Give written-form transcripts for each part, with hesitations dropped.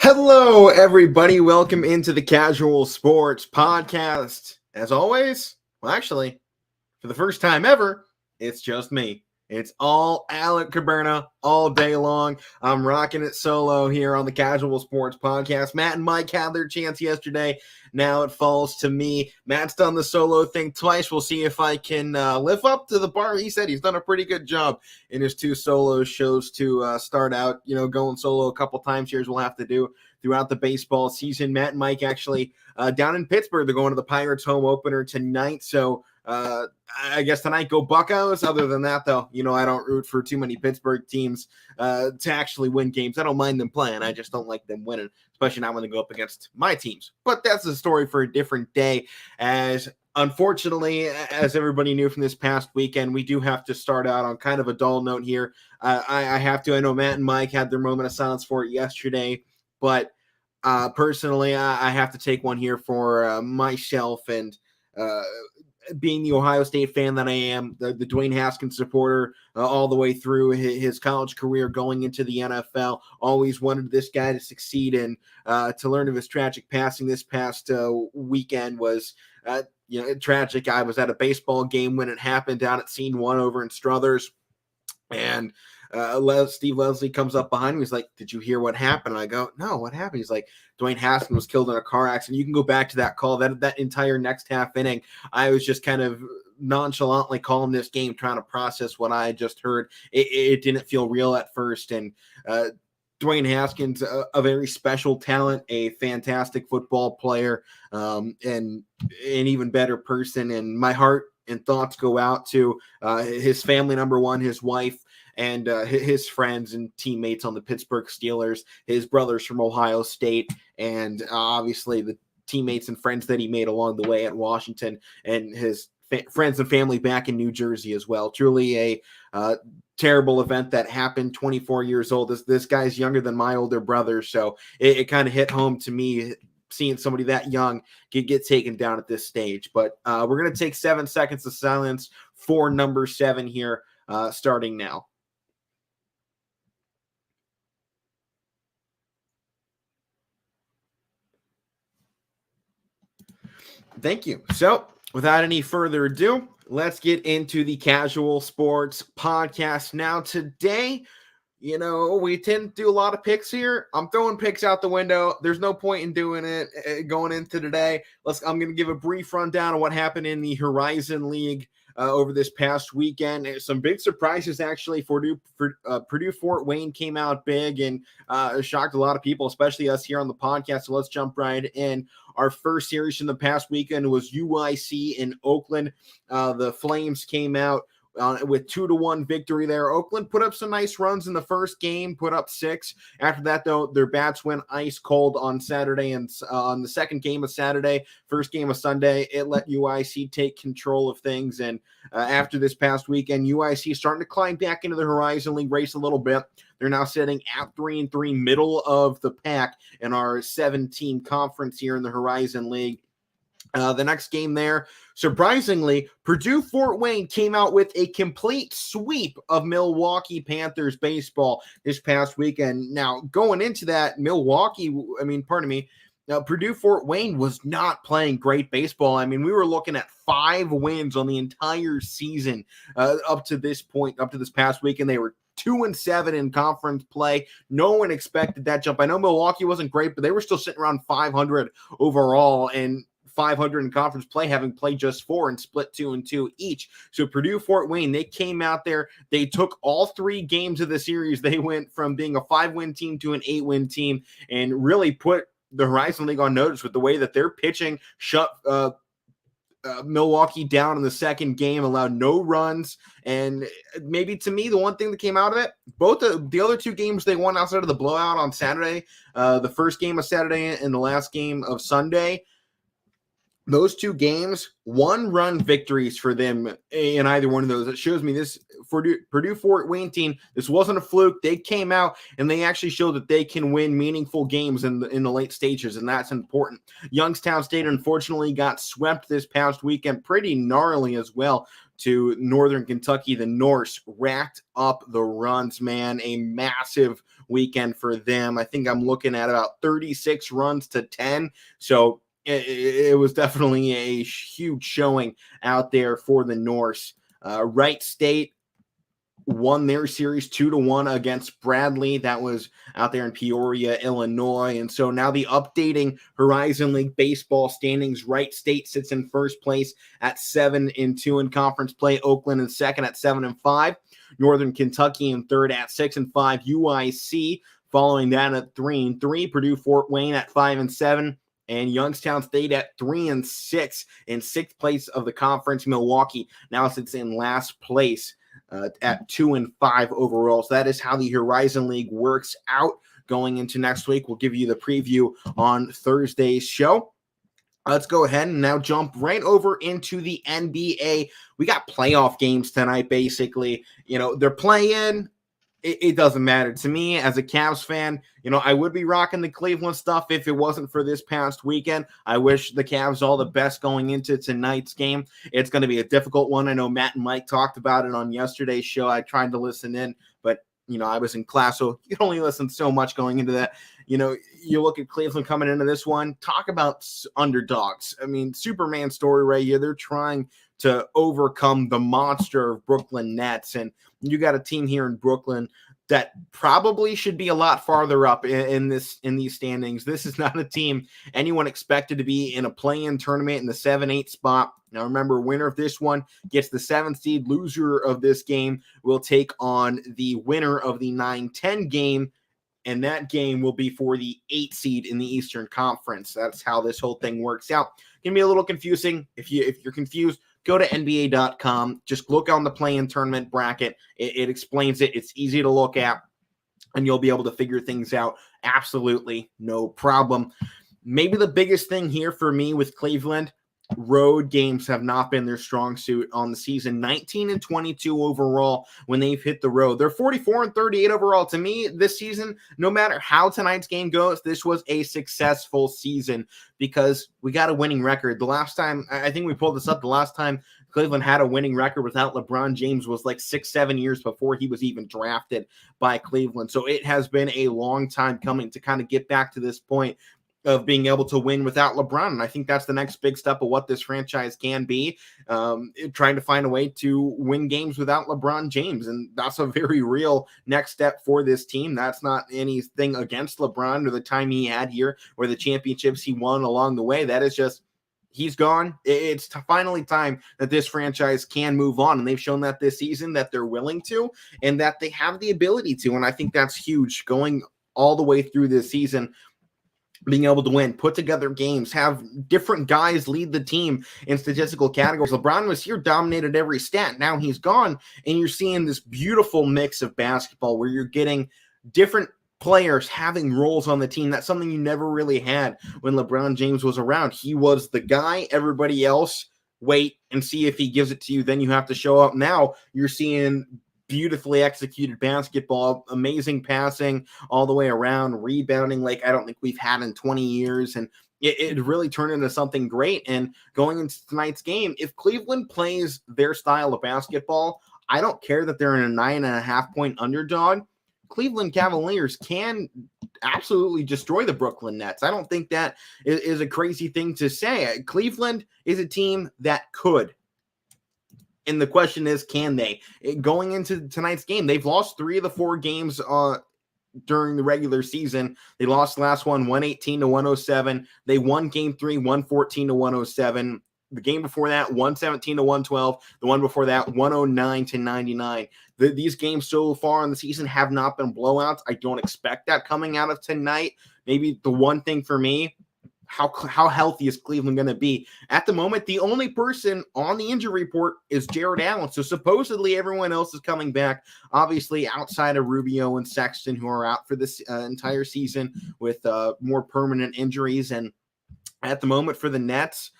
Hello, everybody. Welcome into the Casual Sports Podcast. As always, well, actually, for the first time ever, it's just me. It's all Alek Koberna all day long. I'm rocking it solo here on the Casual Sports Podcast. Matt and Mike had their chance yesterday. Now it falls to me. Matt's done the solo thing twice. We'll see if I can live up to the bar. He said he's done a pretty good job in his two solo shows to start out, going solo a couple times here as we'll have to do throughout the baseball season. Matt and Mike actually down in Pittsburgh. They're going to the Pirates home opener tonight. So I guess tonight go Buccos. Other than that, though, I don't root for too many Pittsburgh teams to actually win games. I don't mind them playing. I just don't like them winning, especially not when they go up against my teams. But that's a story for a different day, as unfortunately, as everybody knew from this past weekend, we do have to start out on kind of a dull note here. I have to. I know Matt and Mike had their moment of silence for it yesterday, but personally, I have to take one here for myself and being the Ohio State fan that I am, the Dwayne Haskins supporter all the way through his college career going into the NFL. Always wanted this guy to succeed, and to learn of his tragic passing this past weekend was tragic. I was at a baseball game when it happened down at Scene 1 over in Struthers, and Steve Leslie comes up behind me. He's like, "Did you hear what happened?" And I go, "No, what happened?" He's like, "Dwayne Haskins was killed in a car accident." You can go back to that call. That entire next half inning, I was just kind of nonchalantly calling this game, trying to process what I had just heard. It didn't feel real at first. And Dwayne Haskins, a very special talent, a fantastic football player, and an even better person. And my heart and thoughts go out to his family, number one, his wife, and his friends and teammates on the Pittsburgh Steelers, his brothers from Ohio State, and obviously the teammates and friends that he made along the way at Washington, and his friends and family back in New Jersey as well. Truly a terrible event that happened. 24 years old. This guy's younger than my older brother, so it kind of hit home to me seeing somebody that young get taken down at this stage. But we're going to take 7 seconds of silence for number 7 here, starting now. Thank you. So, without any further ado, let's get into the Casual Sports Podcast. Now, today, we tend to do a lot of picks here. I'm throwing picks out the window. There's no point in doing it going into today. I'm going to give a brief rundown of what happened in the Horizon League over this past weekend. Some big surprises, actually. Purdue Fort Wayne came out big and shocked a lot of people, especially us here on the podcast. So let's jump right in. Our first series from the past weekend was UIC in Oakland. The Flames came out with 2-1 victory there. Oakland put up some nice runs in the first game, put up 6. After that, though, their bats went ice cold on Saturday, and on the second game of Saturday, first game of Sunday, it let UIC take control of things. And after this past weekend, UIC starting to climb back into the Horizon League race a little bit. They're now sitting at 3-3, middle of the pack in our 7-team conference here in the Horizon League. The next game there, surprisingly, Purdue Fort Wayne came out with a complete sweep of Milwaukee Panthers baseball this past weekend. Now, going into that, Purdue Fort Wayne was not playing great baseball. I mean, we were looking at 5 wins on the entire season up to this point, up to this past weekend. They were 2-7 in conference play. No one expected that jump. I know Milwaukee wasn't great, but they were still sitting around 500 overall, and 500 in conference play, having played just 4 and split 2-2 each. So Purdue Fort Wayne, they came out there, they took all 3 games of the series. They went from being a 5-win team to an 8-win team, and really put the Horizon League on notice with the way that their pitching shut Milwaukee down in the second game, allowed no runs. And maybe to me, the one thing that came out of it, both the other 2 games they won outside of the blowout on Saturday, the first game of Saturday and the last game of Sunday, those 2 games, 1-run victories for them in either one of those. It shows me this Purdue Fort Wayne team, this wasn't a fluke. They came out and they actually showed that they can win meaningful games in the late stages, and that's important. Youngstown State unfortunately got swept this past weekend, pretty gnarly as well, to Northern Kentucky. The Norse racked up the runs, man. A massive weekend for them. I think I'm looking at about 36 runs to 10. So it was definitely a huge showing out there for the Norse. Wright State won their series 2-1 against Bradley. That was out there in Peoria, Illinois. And so now the updating Horizon League baseball standings, Wright State sits in first place at 7-2 in conference play. Oakland in second at 7-5. Northern Kentucky in third at 6-5. UIC following that at 3-3. Purdue Fort Wayne at 5-7. And Youngstown State at 3-6 in sixth place of the conference. Milwaukee now sits in last place at 2-5 overall. So that is how the Horizon League works out going into next week. We'll give you the preview on Thursday's show. Let's go ahead and now jump right over into the NBA. We got playoff games tonight, basically. They're playing. It doesn't matter to me as a Cavs fan. I would be rocking the Cleveland stuff if it wasn't for this past weekend. I wish the Cavs all the best going into tonight's game. It's going to be a difficult one. I know Matt and Mike talked about it on yesterday's show. I tried to listen in, but I was in class, so you can only listen so much going into that. You look at Cleveland coming into this one, talk about underdogs. I mean, Superman story right here. They're trying to overcome the monster of Brooklyn Nets, and you got a team here in Brooklyn that probably should be a lot farther up in these standings. This is not a team anyone expected to be in a play-in tournament in the 7-8 spot. Now, remember, winner of this one gets the 7th seed. Loser of this game will take on the winner of the 9-10 game, and that game will be for the 8th seed in the Eastern Conference. That's how this whole thing works out. It can be a little confusing. If you're confused, go to NBA.com. Just look on the play-in tournament bracket. It explains it. It's easy to look at, and you'll be able to figure things out absolutely no problem. Maybe the biggest thing here for me with Cleveland, road games have not been their strong suit on the season. 19-22 overall when they've hit the road. They're 44-38 overall. To me, this season, no matter how tonight's game goes, this was a successful season because we got a winning record. The last time, I think we pulled this up, the last time Cleveland had a winning record without LeBron James was like 6-7 years before he was even drafted by Cleveland. So it has been a long time coming to kind of get back to this point of being able to win without LeBron. And I think that's the next big step of what this franchise can be, trying to find a way to win games without LeBron James. And that's a very real next step for this team. That's not anything against LeBron or the time he had here or the championships he won along the way. That is just, he's gone. It's finally time that this franchise can move on. And they've shown that this season that they're willing to and that they have the ability to. And I think that's huge going all the way through this season. Being able to win, put together games, have different guys lead the team in statistical categories. LeBron was here, dominated every stat. Now he's gone, and you're seeing this beautiful mix of basketball where you're getting different players having roles on the team. That's something you never really had when LeBron James was around. He was the guy, everybody else wait and see if he gives it to you. Then you have to show up. Now you're seeing beautifully executed basketball, amazing passing all the way around, rebounding like I don't think we've had in 20 years. And it really turned into something great. And going into tonight's game, if Cleveland plays their style of basketball, I don't care that they're in a 9.5-point underdog. Cleveland Cavaliers can absolutely destroy the Brooklyn Nets. I don't think that is a crazy thing to say. Cleveland is a team that could. And the question is, can they? Going into tonight's game, they've lost 3 of the 4 games during the regular season. They lost the last one, 118-107. They won game 3, 114-107. The game before that, 117-112. The one before that, 109-99. These games so far in the season have not been blowouts. I don't expect that coming out of tonight. Maybe the one thing for me, how healthy is Cleveland going to be? At the moment, the only person on the injury report is Jared Allen. So supposedly everyone else is coming back, obviously outside of Rubio and Sexton, who are out for this entire season with more permanent injuries. And at the moment for the Nets,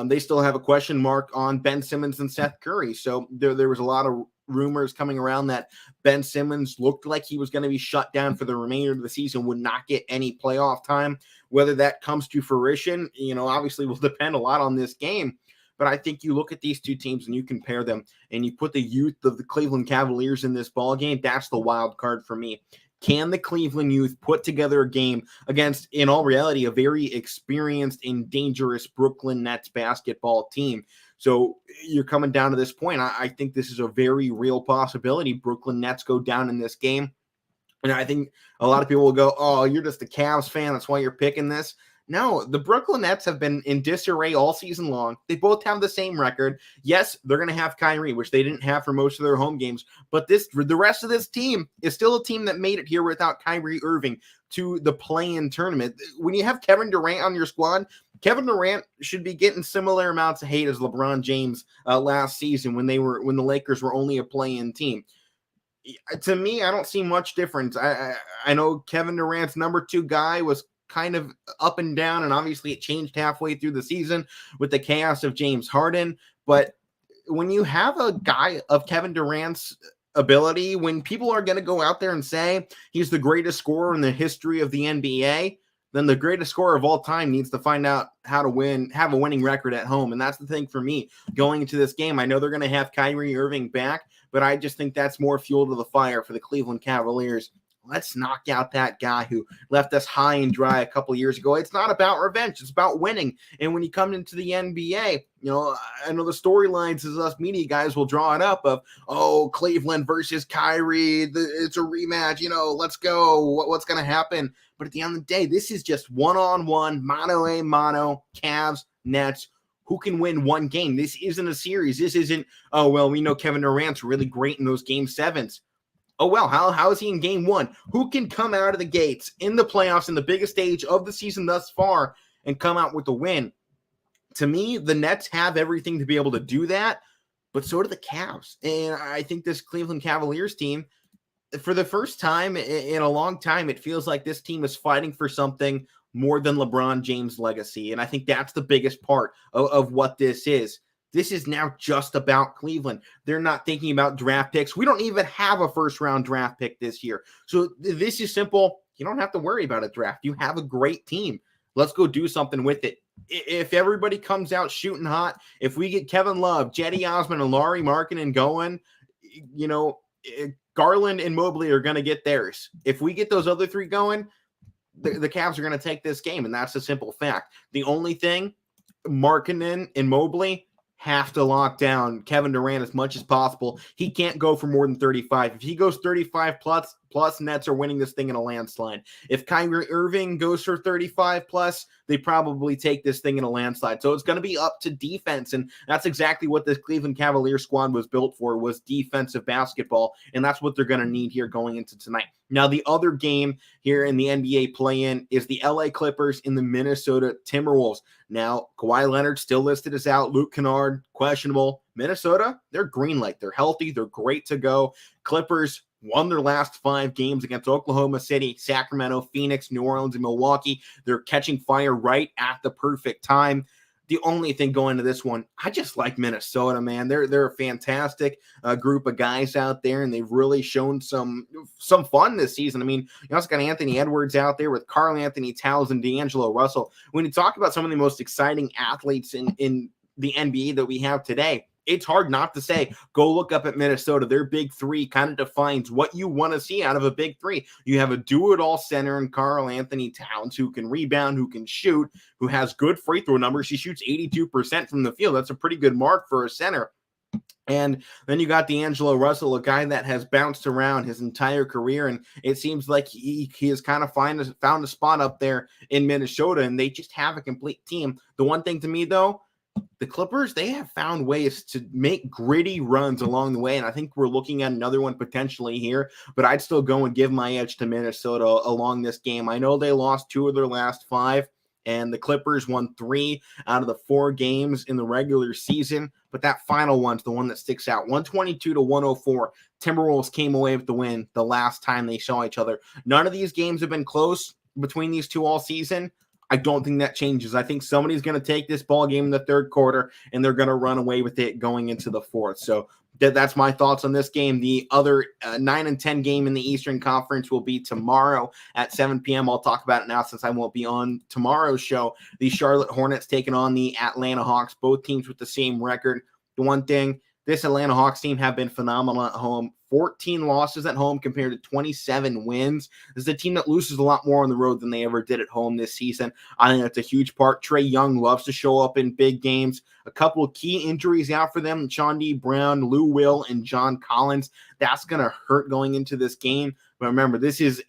they still have a question mark on Ben Simmons and Seth Curry. So there was a lot of rumors coming around that Ben Simmons looked like he was going to be shut down for the remainder of the season, would not get any playoff time. Whether that comes to fruition, obviously will depend a lot on this game. But I think you look at these two teams and you compare them and you put the youth of the Cleveland Cavaliers in this ball game. That's the wild card for me. Can the Cleveland youth put together a game against, in all reality, a very experienced and dangerous Brooklyn Nets basketball team? So you're coming down to this point. I think this is a very real possibility. Brooklyn Nets go down in this game. And I think a lot of people will go, oh, you're just a Cavs fan. That's why you're picking this. No, the Brooklyn Nets have been in disarray all season long. They both have the same record. Yes, they're going to have Kyrie, which they didn't have for most of their home games. But the rest of this team is still a team that made it here without Kyrie Irving to the play-in tournament. When you have Kevin Durant on your squad, Kevin Durant should be getting similar amounts of hate as LeBron James last season when the Lakers were only a play-in team. To me, I don't see much difference. I know Kevin Durant's number 2 guy was kind of up and down, and obviously it changed halfway through the season with the chaos of James Harden. But when you have a guy of Kevin Durant's ability, when people are going to go out there and say he's the greatest scorer in the history of the NBA, then the greatest scorer of all time needs to find out how to have a winning record at home. And that's the thing for me going into this game. I know they're going to have Kyrie Irving back, but I just think that's more fuel to the fire for the Cleveland Cavaliers. Let's knock out that guy who left us high and dry a couple years ago. It's not about revenge. It's about winning. And when you come into the NBA, I know the storylines as us media guys will draw it up of, oh, Cleveland versus Kyrie. It's a rematch. Let's go. What's going to happen? But at the end of the day, this is just one-on-one, mano-a-mano, Cavs, Nets. Who can win one game? This isn't a series. This isn't, oh, well, we know Kevin Durant's really great in those game 7s. Oh, well, how is he in game 1? Who can come out of the gates in the playoffs in the biggest stage of the season thus far and come out with a win? To me, the Nets have everything to be able to do that, but so do the Cavs. And I think this Cleveland Cavaliers team, for the first time in a long time, it feels like this team is fighting for something more than LeBron James' legacy. And I think that's the biggest part of what this is. This is now just about Cleveland. They're not thinking about draft picks. We don't even have a first-round draft pick this year. So this is simple. You don't have to worry about a draft. You have a great team. Let's go do something with it. If everybody comes out shooting hot, if we get Kevin Love, Cedi Osman, and Lauri Markkanen going, Garland and Mobley are going to get theirs. If we get those other 3 going, the Cavs are going to take this game, and that's a simple fact. The only thing, Markkanen and Mobley have to lock down Kevin Durant as much as possible. He can't go for more than 35. If he goes 35 plus, Nets are winning this thing in a landslide. If Kyrie Irving goes for 35 plus, they probably take this thing in a landslide. So it's going to be up to defense, and that's exactly what this Cleveland Cavaliers squad was built for, was defensive basketball, and that's what they're going to need here going into tonight. Now, the other game here in the NBA play-in is the LA Clippers and the Minnesota Timberwolves. Now, Kawhi Leonard still listed as out. Luke Kennard, questionable. Minnesota, they're green light. They're healthy. They're great to go. Clippers won their last 5 games against Oklahoma City, Sacramento, Phoenix, New Orleans, and Milwaukee. They're catching fire right at the perfect time. The only thing going to this one, I just like Minnesota, man. They're a fantastic group of guys out there, and they've really shown some fun this season. I mean, you also got Anthony Edwards out there with Karl Anthony Towns and D'Angelo Russell. When you talk about some of the most exciting athletes in the NBA that we have today, it's hard not to say, go look up at Minnesota. Their big 3 kind of defines what you want to see out of a big 3. You have a do-it-all center in Karl Anthony Towns who can rebound, who can shoot, who has good free throw numbers. He shoots 82% from the field. That's a pretty good mark for a center. And then you got D'Angelo Russell, a guy that has bounced around his entire career, and it seems like he has kind of found a spot up there in Minnesota, and they just have a complete team. The one thing to me, though, the Clippers, they have found ways to make gritty runs along the way, and I think we're looking at another one potentially here, but I'd still go and give my edge to Minnesota along this game. I know they lost 2 of their last 5, and the Clippers won 3 out of the 4 games in the regular season, but that final one's the one that sticks out. 122-104, Timberwolves came away with the win the last time they saw each other. None of these games have been close between these 2 all season. I don't think that changes. I think somebody's going to take this ball game in the 3rd quarter, and they're going to run away with it going into the 4th. So that's my thoughts on this game. The other 9 and 10 game in the Eastern Conference will be tomorrow at 7 p.m. I'll talk about it now since I won't be on tomorrow's show. The Charlotte Hornets taking on the Atlanta Hawks, both teams with the same record. The one thing, this Atlanta Hawks team have been phenomenal at home. 14 losses at home compared to 27 wins. This is a team that loses a lot more on the road than they ever did at home this season. I think that's a huge part. Trae Young loves to show up in big games. A couple of key injuries out for them: Sean D. Brown, Lou Will, and John Collins. That's going to hurt going into this game. But remember, this is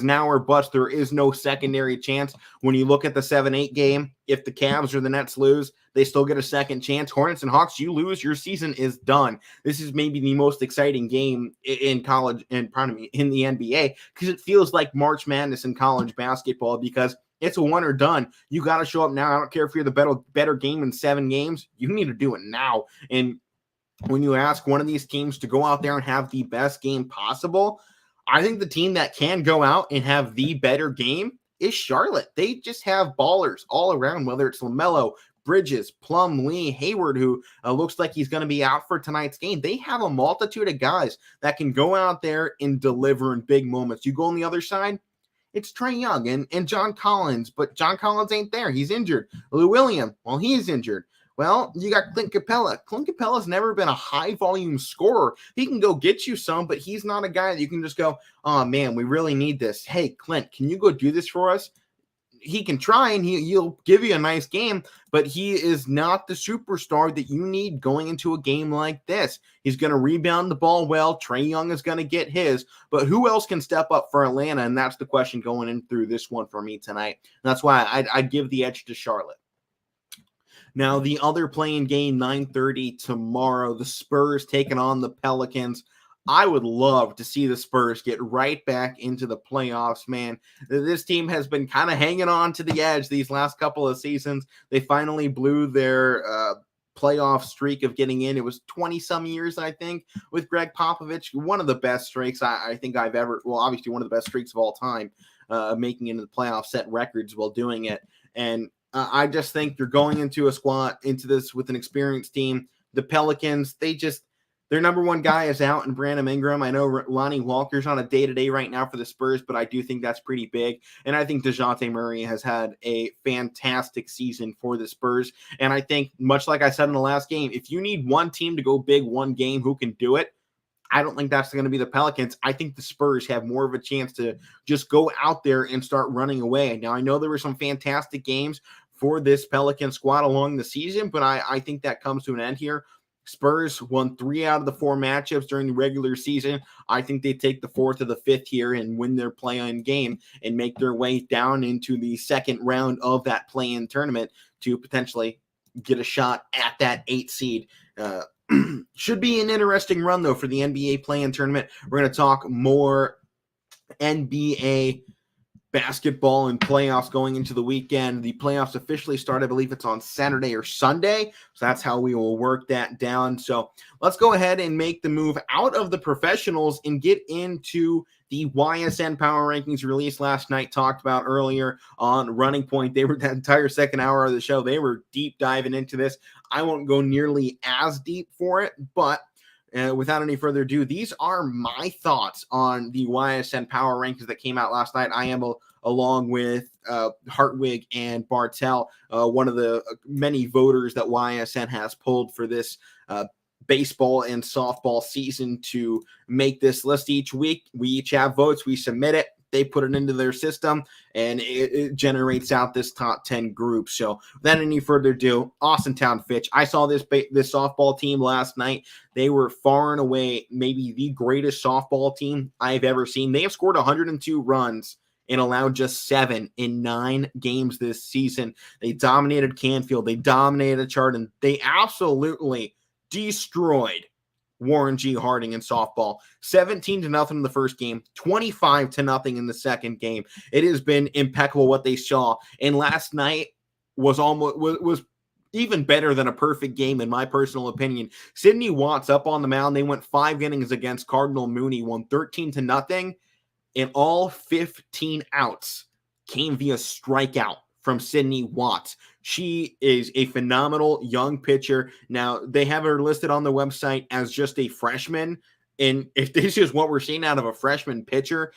now or bust. There is no secondary chance. When you look at the 7-8 game, if the Cavs or the Nets lose, they still get a second chance. Hornets and Hawks, you lose, your season is done. This is maybe the most exciting game in college, in the NBA, because it feels like March Madness in college basketball, because it's a one or done. You got to show up now. I don't care if you're the better game in 7 games. You need to do it now. And when you ask one of these teams to go out there and have the best game possible, I think the team that can go out and have the better game is Charlotte. They just have ballers all around, whether it's LaMelo, Bridges, Plum, Lee, Hayward, who looks like he's going to be out for tonight's game. They have a multitude of guys that can go out there and deliver in big moments. You go on the other side, it's Trae Young and John Collins, but John Collins ain't there. He's injured. Lou Williams, well, he's injured. Well, you got Clint Capella. Clint Capella's never been a high-volume scorer. He can go get you some, but he's not a guy that you can just go, oh, man, we really need this. Hey, Clint, can you go do this for us? He can try, and he'll give you a nice game, but he is not the superstar that you need going into a game like this. He's going to rebound the ball well. Trae Young is going to get his, but who else can step up for Atlanta? And that's the question going in through this one for me tonight. And that's why I'd give the edge to Charlotte. Now, the other playing game, 9:30 tomorrow, the Spurs taking on the Pelicans. I would love to see the Spurs get right back into the playoffs, man. This team has been kind of hanging on to the edge these last couple of seasons. They finally blew their playoff streak of getting in. It was 20-some years, I think, with Greg Popovich. One of the best streaks I think I've ever – well, obviously one of the best streaks of all time, making it into the playoffs, set records while doing it. And I just think you're going into this with an experienced team. The Pelicans, their number one guy is out in Brandon Ingram. I know Lonnie Walker's on a day-to-day right now for the Spurs, but I do think that's pretty big. And I think DeJounte Murray has had a fantastic season for the Spurs. And I think, much like I said in the last game, if you need one team to go big one game, who can do it? I don't think that's going to be the Pelicans. I think the Spurs have more of a chance to just go out there and start running away. Now, I know there were some fantastic games for this Pelican squad along the season, but I think that comes to an end here. Spurs won 3 out of the 4 matchups during the regular season. I think they take the 4th or the 5th here and win their play-in game and make their way down into the second round of that play-in tournament to potentially get a shot at that 8 seed. Should be an interesting run, though, for the NBA play-in tournament. We're going to talk more NBA basketball and playoffs going into the weekend. The playoffs officially start, I believe it's on Saturday or Sunday. So that's how we will work that down. So let's go ahead and make the move out of the professionals and get into the YSN Power Rankings released last night, talked about earlier on Running Point. They were that entire second hour of the show. They were deep diving into this. I won't go nearly as deep for it, but without any further ado, these are my thoughts on the YSN Power Rankings that came out last night. I am along with Hartwig and Bartell, one of the many voters that YSN has pulled for this baseball and softball season to make this list each week. We each have votes. We submit it. They put it into their system, and it generates out this top 10 group. So without any further ado, Austintown Fitch. I saw this softball team last night. They were far and away maybe the greatest softball team I've ever seen. They have scored 102 runs and allowed just 7 in 9 games this season. They dominated Canfield. They dominated Chardon. They absolutely destroyed Warren G. Harding in softball. 17-0 in the first game, 25-0 in the second game. It has been impeccable what they saw. And last night was even better than a perfect game, in my personal opinion. Sidney Watts up on the mound. They went 5 innings against Cardinal Mooney, won 13-0, and all 15 outs came via strikeout from Sidney Watts. She is a phenomenal young pitcher. Now, they have her listed on the website as just a freshman. And if this is what we're seeing out of a freshman pitcher,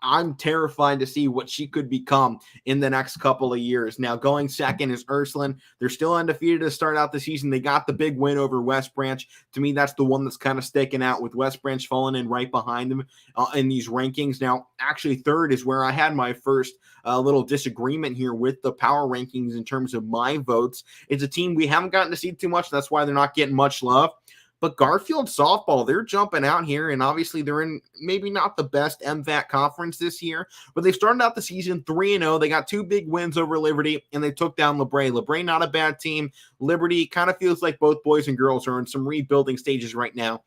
I'm terrified to see what she could become in the next couple of years. Now, going second is Ursuline. They're still undefeated to start out the season. They got the big win over West Branch. To me, that's the one that's kind of sticking out, with West Branch falling in right behind them in these rankings. Now, actually, third is where I had my first little disagreement here with the power rankings in terms of my votes. It's a team we haven't gotten to see too much. That's why they're not getting much love. But Garfield Softball, they're jumping out here, and obviously they're in maybe not the best MVAC conference this year, but they started out the season 3-0. They got 2 big wins over Liberty, and they took down LeBray. LeBray, not a bad team. Liberty kind of feels like both boys and girls are in some rebuilding stages right now.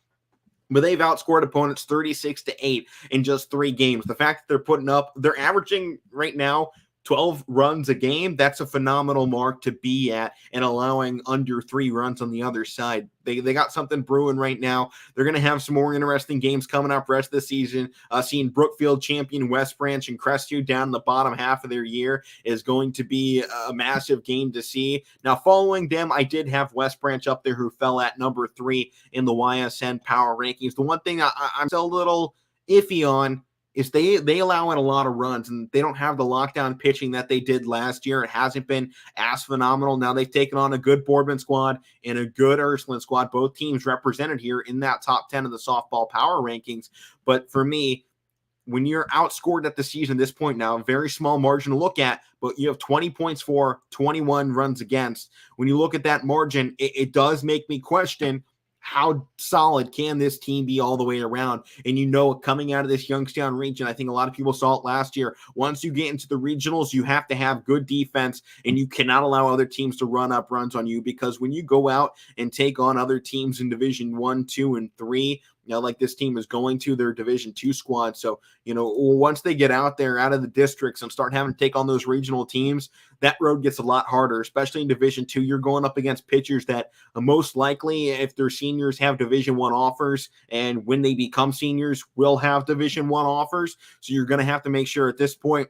But they've outscored opponents 36-8 in just 3 games. The fact that they're averaging right now 12 runs a game, that's a phenomenal mark to be at, and allowing under 3 runs on the other side. They got something brewing right now. They're going to have some more interesting games coming up rest of the season. Seeing Brookfield champion West Branch and Crestview down in the bottom half of their year is going to be a massive game to see. Now, following them, I did have West Branch up there, who fell at number 3 in the YSN power rankings. The one thing I'm still a little iffy on is they allow in a lot of runs, and they don't have the lockdown pitching that they did last year. It hasn't been as phenomenal. Now they've taken on a good Boardman squad and a good Ursuline squad, both teams represented here in that top 10 of the softball power rankings. But for me, when you're outscored at the season at this point now, a very small margin to look at, but you have 20 points for, 21 runs against. When you look at that margin, it does make me question, how solid can this team be all the way around? And coming out of this Youngstown region, I think a lot of people saw it last year. Once you get into the regionals, you have to have good defense, and you cannot allow other teams to run up runs on you, because when you go out and take on other teams in Division 1, 2, and 3, like this team is going to their Division 2 squad. So, once they get out there, out of the districts, and start having to take on those regional teams, that road gets a lot harder, especially in Division 2. You're going up against pitchers that most likely, if they're seniors, have Division 1 offers, and when they become seniors, will have Division 1 offers. So you're going to have to make sure at this point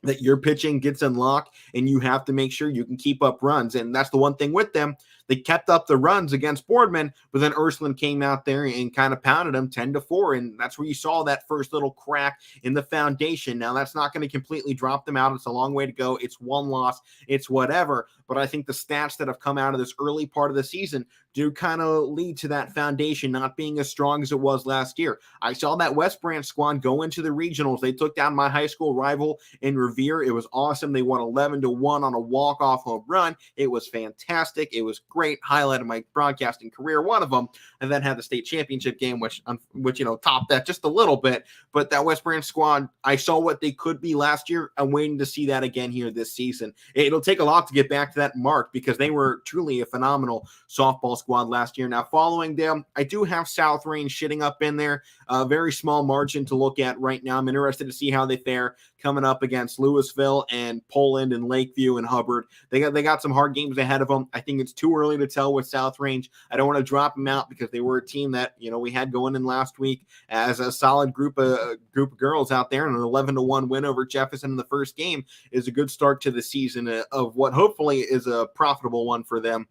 that your pitching gets unlocked, and you have to make sure you can keep up runs. And that's the one thing with them. They kept up the runs against Boardman, but then Ursuline came out there and kind of pounded them 10-4. And that's where you saw that first little crack in the foundation. Now, that's not going to completely drop them out. It's a long way to go. It's one loss. It's whatever. But I think the stats that have come out of this early part of the season do kind of lead to that foundation not being as strong as it was last year. I saw that West Branch squad go into the regionals. They took down my high school rival in Revere. It was awesome. They won 11-1 on a walk-off home run. It was fantastic. It was great. Highlight of my broadcasting career, one of them, and then had the state championship game, which topped that just a little bit. But that West Branch squad, I saw what they could be last year. I'm waiting to see that again here this season. It'll take a lot to get back to that mark, because they were truly a phenomenal softball squad last year. Now, following them, I do have South Range shitting up in there. A very small margin to look at right now. I'm interested to see how they fare coming up against Louisville and Poland and Lakeview and Hubbard. They got some hard games ahead of them. I think it's too early to tell with South Range. I don't want to drop them out, because they were a team that we had going in last week as a solid group of girls out there, and an 11-1 win over Jefferson in the first game is a good start to the season of what hopefully is a profitable one for them.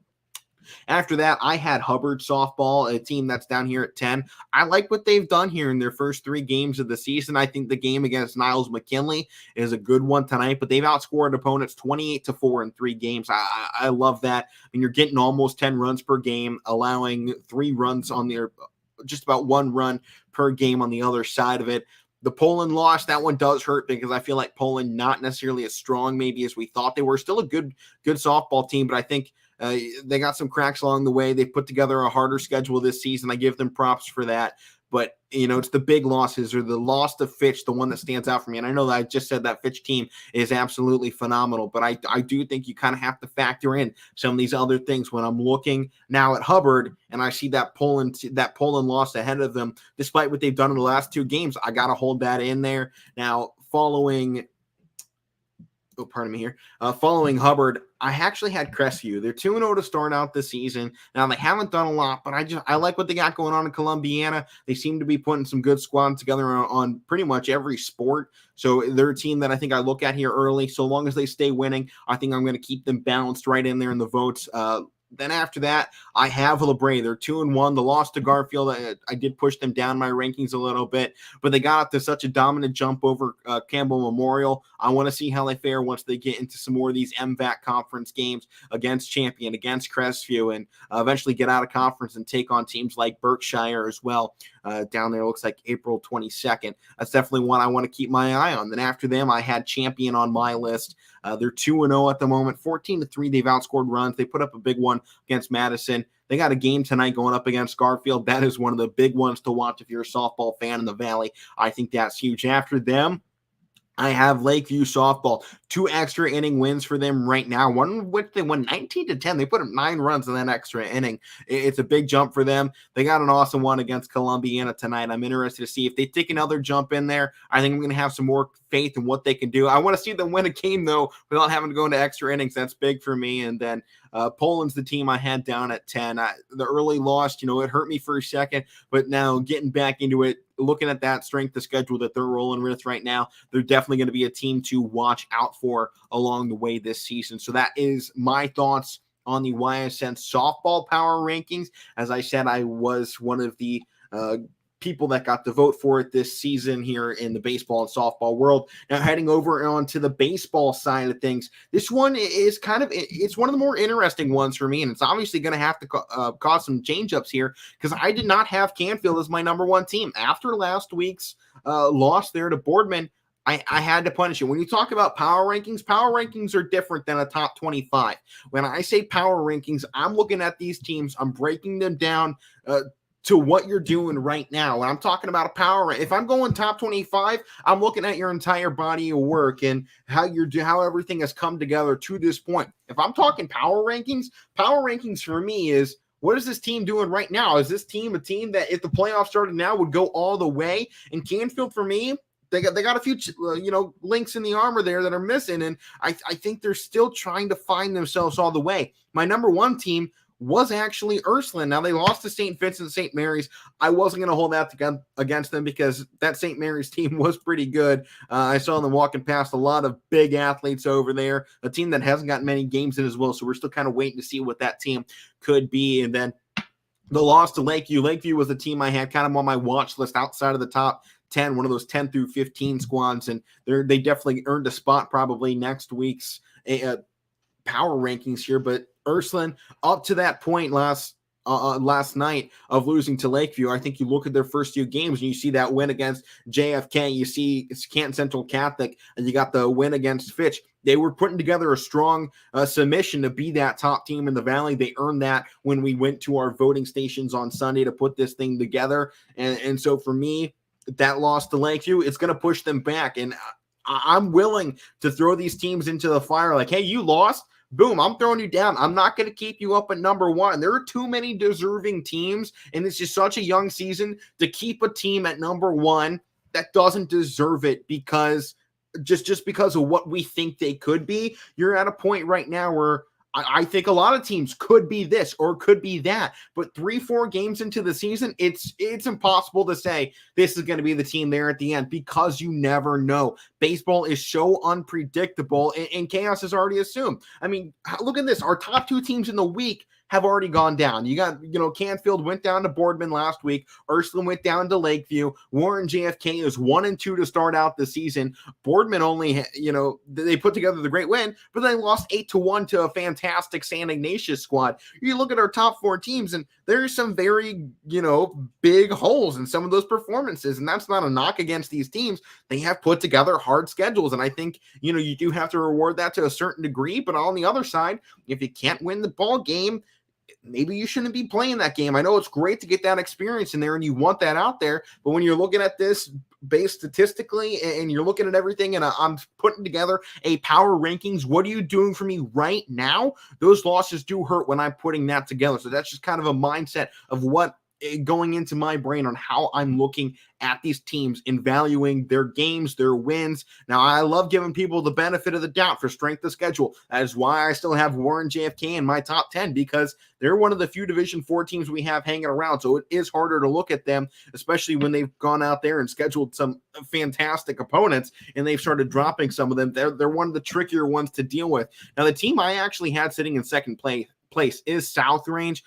After that, I had Hubbard Softball, a team that's down here at 10. I like what they've done here in their first 3 games of the season. I think the game against Niles McKinley is a good one tonight, but they've outscored opponents 28-4 in 3 games. I love that. I mean, you're getting almost 10 runs per game, allowing 3 runs on their, just about 1 run per game on the other side of it. The Poland loss, that one does hurt, because I feel like Poland not necessarily as strong maybe as we thought they were. Still a good softball team, but I think they got some cracks along the way. They put together a harder schedule this season. I give them props for that. But, it's the big losses, or the loss to Fitch, the one that stands out for me. And I know that I just said that Fitch team is absolutely phenomenal, but I do think you kind of have to factor in some of these other things when I'm looking now at Hubbard and I see that Poland loss ahead of them. Despite what they've done in the last 2 games, I got to hold that in there. Now, following Hubbard, I actually had Crestview. They're 2-0 to start out the season. Now, they haven't done a lot, but I like what they got going on in Columbiana. They seem to be putting some good squads together on pretty much every sport. So they're a team that I think I look at here early. So long as they stay winning, I think I'm going to keep them balanced right in there in the votes. Then after that, I have LeBron. They're 2-1. The loss to Garfield, I did push them down my rankings a little bit, but they got up to such a dominant jump over Campbell Memorial. I want to see how they fare once they get into some more of these MVAC conference games against Champion, against Crestview, and eventually get out of conference and take on teams like Berkshire as well. Down there, looks like April 22nd. That's definitely one I want to keep my eye on. Then after them, I had Champion on my list. They're 2-0 at the moment, 14-3. They've outscored runs. They put up a big one against Madison. They got a game tonight going up against Garfield. That is one of the big ones to watch if you're a softball fan in the Valley. I think that's huge. After them, I have Lakeview Softball. 2 extra inning wins for them right now. One which they won 19-10. They put up 9 runs in that extra inning. It's a big jump for them. They got an awesome one against Columbiana tonight. I'm interested to see if they take another jump in there. I think I'm going to have some more faith in what they can do. I want to see them win a game, though, without having to go into extra innings. That's big for me. And then Poland's the team I had down at 10. The early loss, it hurt me for a second, but now getting back into it, looking at that strength of schedule that they're rolling with right now, they're definitely going to be a team to watch out for along the way this season. So that is my thoughts on the YSN softball power rankings. As I said, I was one of the people that got to vote for it this season here in the baseball and softball world. Now heading over onto the baseball side of things, this one is it's one of the more interesting ones for me, and it's obviously going to have to cause some change-ups here because I did not have Canfield as my number 1 team. After last week's loss there to Boardman, I had to punish it. When you talk about power rankings are different than a top 25. When I say power rankings, I'm looking at these teams, I'm breaking them down to what you're doing right now. When I'm talking about a power, if I'm going top 25, I'm looking at your entire body of work and how everything has come together to this point. If I'm talking power rankings for me is, what is this team doing right now? Is this team a team that if the playoffs started now would go all the way? And Canfield, for me, they got a few links in the armor there that are missing, and I think they're still trying to find themselves all the way. My number 1 team was actually Ursuline. Now, they lost to St. Vincent St. Mary's. I wasn't going to hold that against them because that St. Mary's team was pretty good. I saw them walking past a lot of big athletes over there, a team that hasn't got many games in as well, so we're still kind of waiting to see what that team could be. And then the loss to Lakeview. Lakeview was the team I had kind of on my watch list outside of the top 10, one of those 10 through 15 squads, and they definitely earned a spot probably next week's power rankings here. But Ursuline, up to that point last night of losing to Lakeview, I think you look at their first few games and you see that win against JFK, you see it's Canton Central Catholic, and you got the win against Fitch. They were putting together a strong submission to be that top team in the Valley. They earned that when we went to our voting stations on Sunday to put this thing together. And so for me, that loss to Lakeview, it's going to push them back. And I'm willing to throw these teams into the fire like, hey, you lost. Boom, I'm throwing you down. I'm not going to keep you up at number 1. There are too many deserving teams, and it's just such a young season to keep a team at number 1 that doesn't deserve it because just because of what we think they could be. You're at a point right now where I think a lot of teams could be this or could be that, but 3-4 games into the season, it's impossible to say this is going to be the team there at the end because you never know. Baseball is so unpredictable, and chaos is already assumed. I mean, look at this. Our top 2 teams in the week have already gone down. You got, Canfield went down to Boardman last week. Ursuline went down to Lakeview. Warren JFK is 1-2 to start out the season. Boardman only, they put together the great win, but they lost 8-1 to a fantastic San Ignatius squad. You look at our top 4 teams, and there's some very, big holes in some of those performances, and that's not a knock against these teams. They have put together hard schedules, and I think, you do have to reward that to a certain degree, but on the other side, if you can't win the ball game, maybe you shouldn't be playing that game. I know it's great to get that experience in there and you want that out there, but when you're looking at this based statistically and you're looking at everything and I'm putting together a power rankings, what are you doing for me right now? Those losses do hurt when I'm putting that together. So that's just kind of a mindset of what going into my brain on how I'm looking at these teams and valuing their games, their wins. Now, I love giving people the benefit of the doubt for strength of schedule. That is why I still have Warren JFK in my top 10 because they're one of the few Division 4 teams we have hanging around. So it is harder to look at them, especially when they've gone out there and scheduled some fantastic opponents and they've started dropping some of them. They're one of the trickier ones to deal with. Now, the team I actually had sitting in second place place is South Range.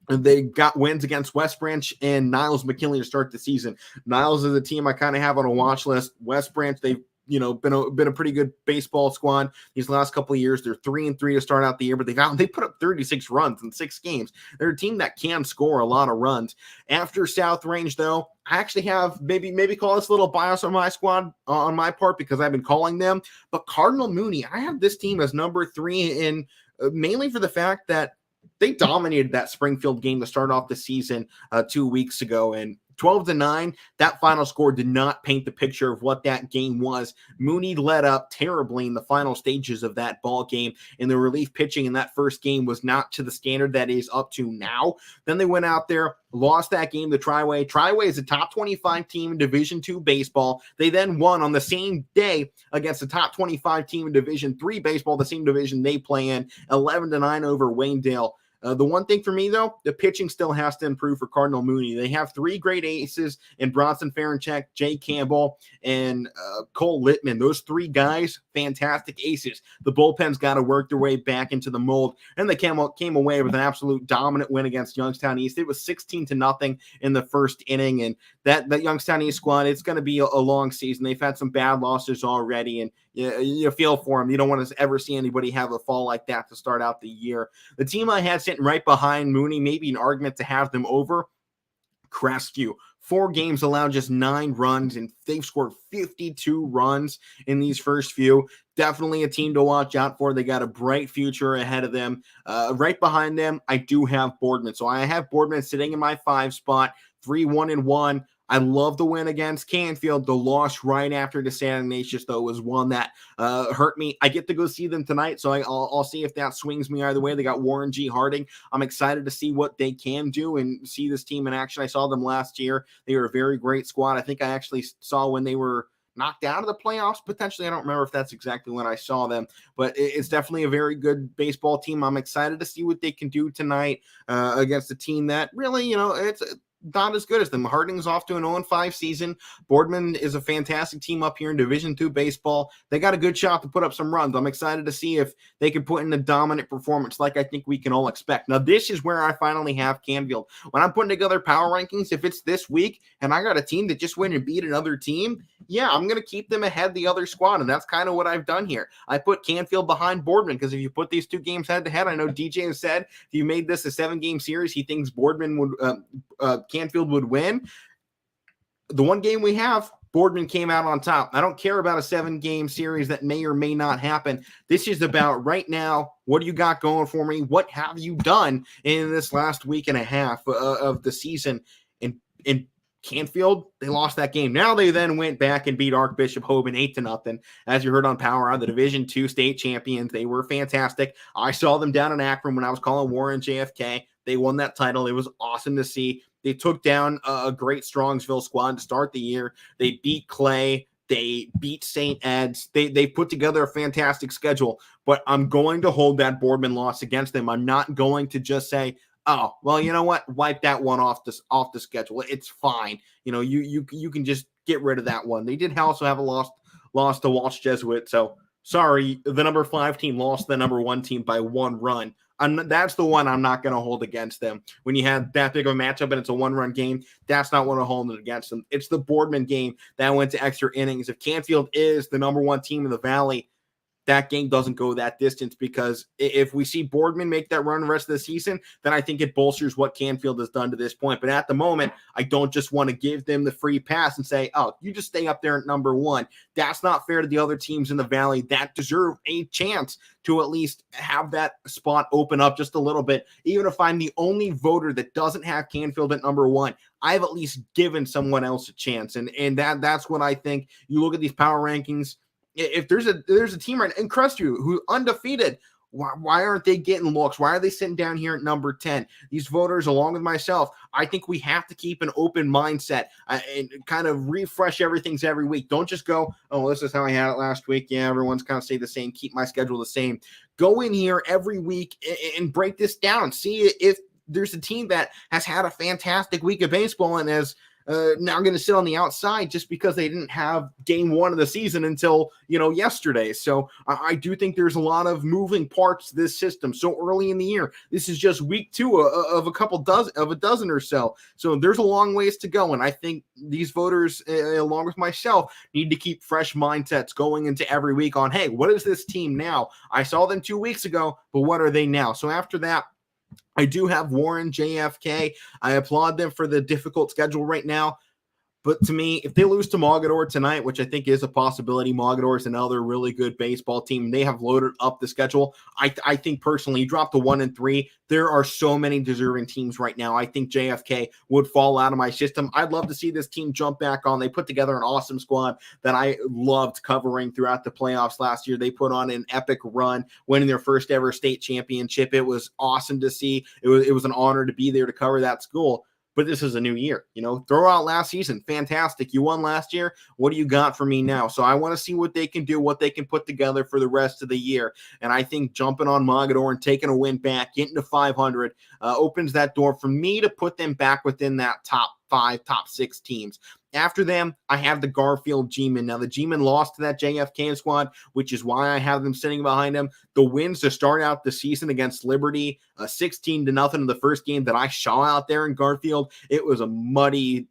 They got wins against West Branch and Niles McKinley to start the season. Niles is a team I kind of have on a watch list. West Branch, they've been a pretty good baseball squad these last couple of years. They're 3-3 to start out the year, but they put up 36 runs in 6 games. They're a team that can score a lot of runs. After South Range, though, I actually have maybe call this a little bias on my squad on my part because I've been calling them. But Cardinal Mooney, I have this team as number 3 in mainly for the fact that they dominated that Springfield game to start off the season 2 weeks ago, and 12-9, that final score did not paint the picture of what that game was. Mooney led up terribly in the final stages of that ball game, and the relief pitching in that first game was not to the standard that is up to now. Then they went out there, lost that game to Triway. Triway is a top 25 team in Division II baseball. They then won on the same day against the top 25 team in Division III baseball, the same division they play in, 11-9 over Waynedale. The one thing for me, though, the pitching still has to improve for Cardinal Mooney. They have 3 great aces in Bronson Ferenchek, Jay Campbell, and Cole Littman. Those 3 guys, fantastic aces. The bullpen's got to work their way back into the mold, and they came away with an absolute dominant win against Youngstown East. It was 16-0 in the first inning, and that Youngstown East squad, it's going to be a long season. They've had some bad losses already, and you feel for them. You don't want to ever see anybody have a fall like that to start out the year. The team I had sitting right behind Mooney, maybe an argument to have them over, Crestview. 4 games allowed just 9 runs, and they've scored 52 runs in these first few. Definitely a team to watch out for. They got a bright future ahead of them. Right behind them, I do have Boardman. So I have Boardman sitting in my 5 spot, 3-1-1. I love the win against Canfield. The loss right after the San Ignatius, though, was one that hurt me. I get to go see them tonight, so I'll see if that swings me either way. They got Warren G. Harding. I'm excited to see what they can do and see this team in action. I saw them last year. They were a very great squad. I think I actually saw when they were knocked out of the playoffs, potentially. I don't remember if that's exactly when I saw them, but it's definitely a very good baseball team. I'm excited to see what they can do tonight against a team that really, it's not as good as them. Harding's off to an 0-5 season. Boardman is a fantastic team up here in Division II baseball. They got a good shot to put up some runs. I'm excited to see if they can put in a dominant performance like I think we can all expect. Now, this is where I finally have Canfield. When I'm putting together power rankings, if it's this week and I got a team that just went and beat another team, yeah, I'm going to keep them ahead the other squad, and that's kind of what I've done here. I put Canfield behind Boardman because if you put these 2 games head-to-head, I know DJ has said if you made this a 7-game series, he thinks Boardman would Canfield would win. The one game we have, Boardman came out on top. I don't care about a 7-game series that may or may not happen. This is about right now, what do you got going for me? What have you done in this last week and a half of the season? In Canfield, they lost that game. Now they then went back and beat Archbishop Hoban 8-0. As you heard on Power Hour, the Division II state champions. They were fantastic. I saw them down in Akron when I was calling Warren JFK. They won that title. It was awesome to see. They took down a great Strongsville squad to start the year. They beat Clay. They beat St. Ed's. They put together a fantastic schedule, but I'm going to hold that Boardman loss against them. I'm not going to just say, oh, well, you know what? Wipe that one off the schedule. It's fine. You can just get rid of that one. They did also have a loss to Walsh Jesuit. So sorry, the number 5 team lost the number 1 team by 1 run. That's the one I'm not going to hold against them. When you have that big of a matchup and it's a 1-run game, that's not what I'm holding against them. It's the Boardman game that went to extra innings. If Canfield is the number 1 team in the Valley, that game doesn't go that distance, because if we see Boardman make that run the rest of the season, then I think it bolsters what Canfield has done to this point. But at the moment, I don't just want to give them the free pass and say, oh, you just stay up there at number 1. That's not fair to the other teams in the Valley that deserve a chance to at least have that spot open up just a little bit. Even if I'm the only voter that doesn't have Canfield at number 1, I've at least given someone else a chance. And that's what I think. You look at these power rankings, if there's a team right in Crestview who undefeated, why aren't they getting looks? Why are they sitting down here at number 10? These voters, along with myself, I think we have to keep an open mindset and kind of refresh everything every week. Don't just go, oh, this is how I had it last week. Yeah, everyone's kind of stayed the same. Keep my schedule the same. Go in here every week and break this down. See if there's a team that has had a fantastic week of baseball and has now going to sit on the outside just because they didn't have game one of the season until, yesterday. So I do think there's a lot of moving parts to this system so early in the year. This is just week 2 of a dozen or so. So there's a long ways to go. And I think these voters, along with myself, need to keep fresh mindsets going into every week on, hey, what is this team now? I saw them 2 weeks ago, but what are they now? So after that, I do have Warren, JFK. I applaud them for the difficult schedule right now. But to me, if they lose to Mogador tonight, which I think is a possibility, Mogador is another really good baseball team. They have loaded up the schedule. I think personally, you drop to 1-3. There are so many deserving teams right now. I think JFK would fall out of my system. I'd love to see this team jump back on. They put together an awesome squad that I loved covering throughout the playoffs last year. They put on an epic run, winning their first ever state championship. It was awesome to see. It was an honor to be there to cover that school. But this is a new year, throw out last season. Fantastic. You won last year. What do you got for me now? So I want to see what they can do, what they can put together for the rest of the year. And I think jumping on Mogador and taking a win back, getting to 500, opens that door for me to put them back within that top 5, top 6 teams. After them, I have the Garfield G-Men. Now, the G-Men lost to that JFK squad, which is why I have them sitting behind them. The wins to start out the season against Liberty, 16-0 in the first game that I saw out there in Garfield. It was muddy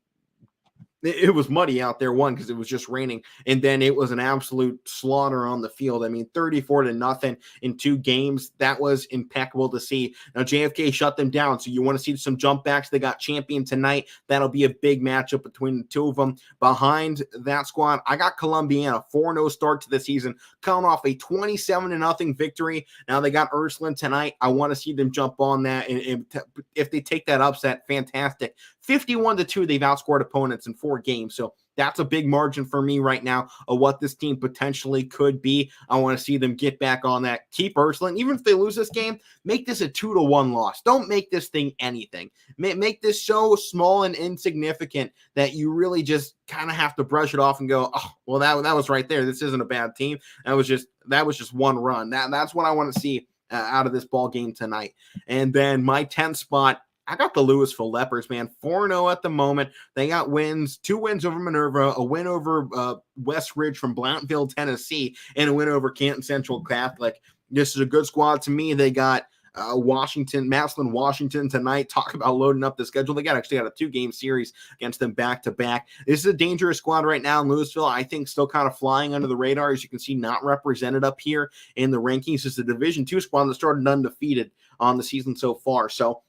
out there, one, because it was just raining, and then it was an absolute slaughter on the field. I mean, 34-0 in 2 games. That was impeccable to see. Now, JFK shut them down, so you want to see some jump backs. They got champion tonight. That'll be a big matchup between the two of them. Behind that squad, I got Columbiana, 4-0 start to the season, coming off a 27-0 victory. Now they got Ursuline tonight. I want to see them jump on that, and if they take that upset, fantastic. 51-2, they've outscored opponents in 4 games. So that's a big margin for me right now of what this team potentially could be. I want to see them get back on that. Keep Ursuline. Even if they lose this game, make this a 2-1 loss. Don't make this thing anything. Make this so small and insignificant that you really just kind of have to brush it off and go, oh, well, that was right there. This isn't a bad team. That was just one run. That's what I want to see out of this ball game tonight. And then my 10th spot, I got the Louisville Lepers, man. 4-0 at the moment. They got wins, 2 wins over Minerva, a win over West Ridge from Blountville, Tennessee, and a win over Canton Central Catholic. This is a good squad to me. They got Massillon, Washington tonight. Talk about loading up the schedule. They actually got a 2-game series against them back-to-back. This is a dangerous squad right now in Louisville. I think still kind of flying under the radar. As you can see, not represented up here in the rankings. It's a Division II squad that started undefeated on the season so far. So,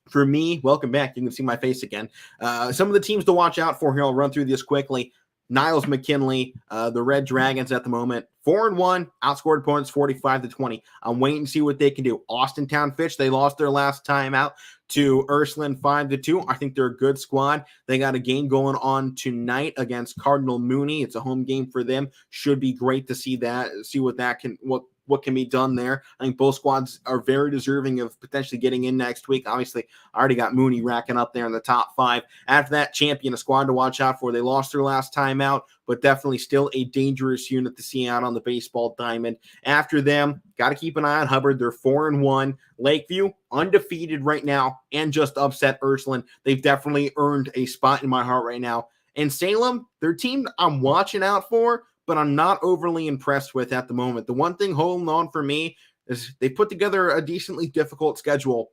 for me, welcome back. You can see my face again. Some of the teams to watch out for here, I'll run through this quickly. Niles McKinley, the Red Dragons at the moment, 4-1, outscored opponents 45-20. I'm waiting to see what they can do. Austintown Fitch, they lost their last time out to Ursuline 5-2. I think they're a good squad. They got a game going on tonight against Cardinal Mooney. It's a home game for them. Should be great to see what can be done there. I think both squads are very deserving of potentially getting in next week. Obviously, I already got Mooney racking up there in the top 5. After that, Champion, a squad to watch out for. They lost their last time out, but definitely still a dangerous unit to see out on the baseball diamond. After them, got to keep an eye on Hubbard. They're 4-1. Lakeview, undefeated right now, and just upset Ursuline. They've definitely earned a spot in my heart right now. And Salem, their team I'm watching out for, but I'm not overly impressed with at the moment. The one thing holding on for me is they put together a decently difficult schedule,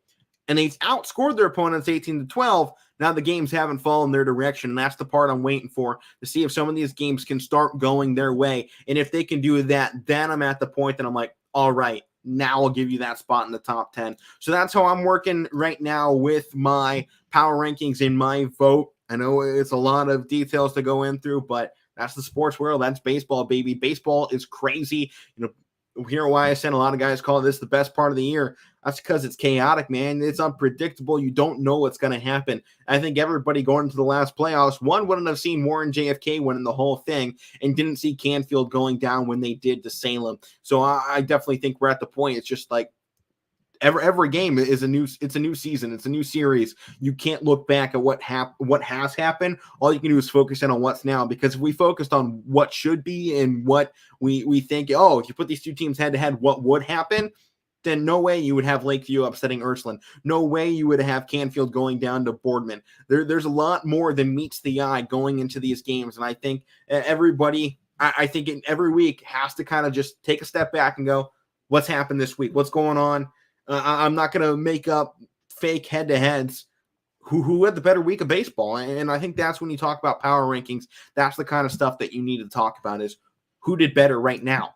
and they've outscored their opponents 18-12. Now the games haven't fallen their direction, and that's the part I'm waiting for to see if some of these games can start going their way. And if they can do that, then I'm at the point that I'm like, all right, now I'll give you that spot in the top 10. So that's how I'm working right now with my power rankings in my vote. I know it's a lot of details to go in through, but that's the sports world. That's baseball, baby. Baseball is crazy. Here at YSN, a lot of guys call this the best part of the year. That's because it's chaotic, man. It's unpredictable. You don't know what's going to happen. I think everybody going into the last playoffs, one wouldn't have seen Warren JFK winning the whole thing and didn't see Canfield going down when they did to Salem. So I definitely think we're at the point. It's just like, every game is a new season. It's a new series. You can't look back at what has happened. All you can do is focus in on what's now, because if we focused on what should be and what we think, if you put these two teams head to head, what would happen? then no way you would have Lakeview upsetting Ursuline. No way you would have Canfield going down to Boardman. There's a lot more than meets the eye going into these games. And I think everybody, I think every week has to kind of just take a step back and go, what's happened this week? What's going on? I'm not going to make up fake head-to-heads. Who had the better week of baseball? And I think that's when you talk about power rankings. That's the kind of stuff that you need to talk about is who did better right now.